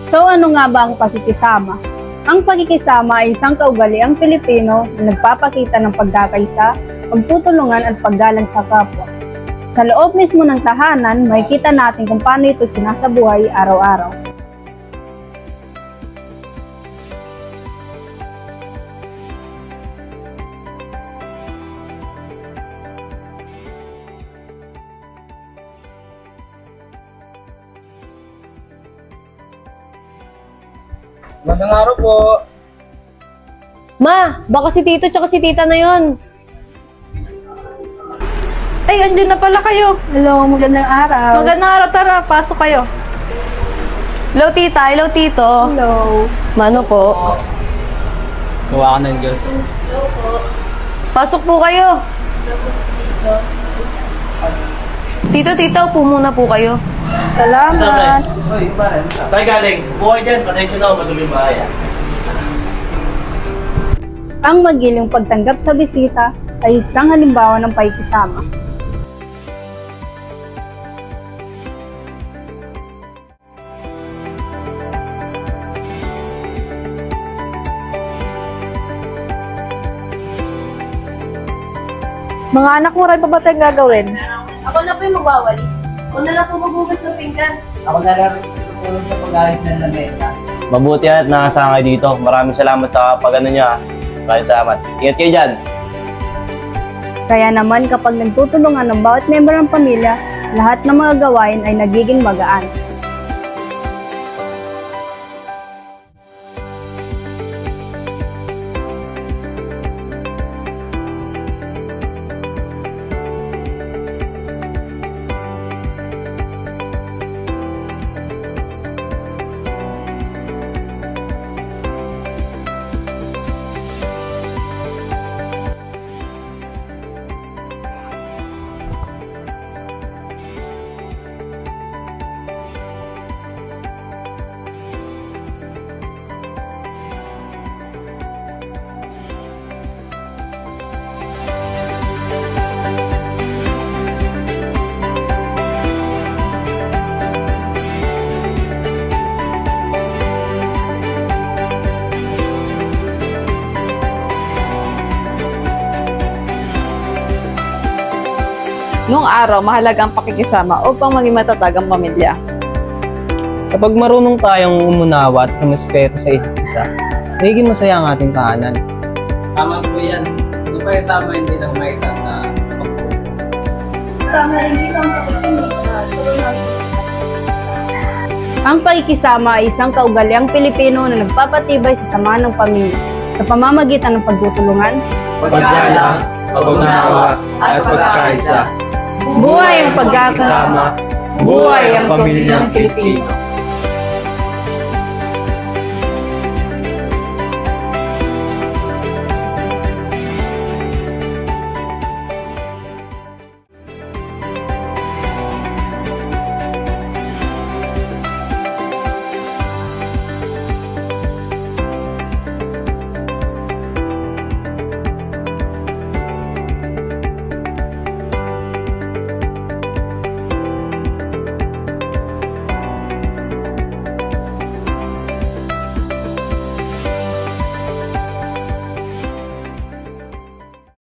So ano nga ba ang pakikisama? Ang pakikisama ay isang kaugaliang Pilipino na nagpapakita ng pagkakaisa, pagtutulungan at paggalang sa kapwa. Sa loob mismo ng tahanan, makikita natin kung paano ito sinasabuhay araw-araw. Magandang araw po. Ma, baka si Tito tsaka si Tita na yon. Ay, andyan na pala kayo. Hello, magandang araw. Magandang araw, tara, pasok kayo. Hello, Tita. Hello, Tito. Hello. Mano po? Gawa ka ng Diyos. Pasok po kayo. Tito, Tita, upo muna po kayo. Salamat. Uy, pare. Saan galing? Buhay dyan. Pasensya na ako. Madumi bahay ah. Ang magiling pagtanggap sa bisita ay isang halimbawa ng pakikisama. Mga anak mo rin pa ba tayong gagawin? Ako na po yung magwawalis. Ako na lang po maghugas ng pinggan. Ako na lang tutulong sa pag-aayos ng lamesa. Mabuti at nakasama kayo dito. Maraming salamat sa pag-ano niyo ha. Maraming salamat. Ingat kayo dyan. Kaya naman kapag nagtutulungan ng bawat member ng pamilya, lahat ng mga gawain ay nagiging magaan. Noong araw, mahalaga ang pakikisama upang maging matatag ang pamilya. Kapag marunong tayong umunawa at rumispeto sa isa't isa, magiging masaya ang ating tahanan. Tama po yan. Kung pa kasama hindi lang makita sa Ang pakikisama ay isang kaugaliang Pilipino na nagpapatibay sa samahan ng pamilya sa pamamagitan ng pagtutulungan. paggalang, pag-unawa, at pagkaisa. Buhay ang pagkakasama. Buhay ang pamilyang Pilipino.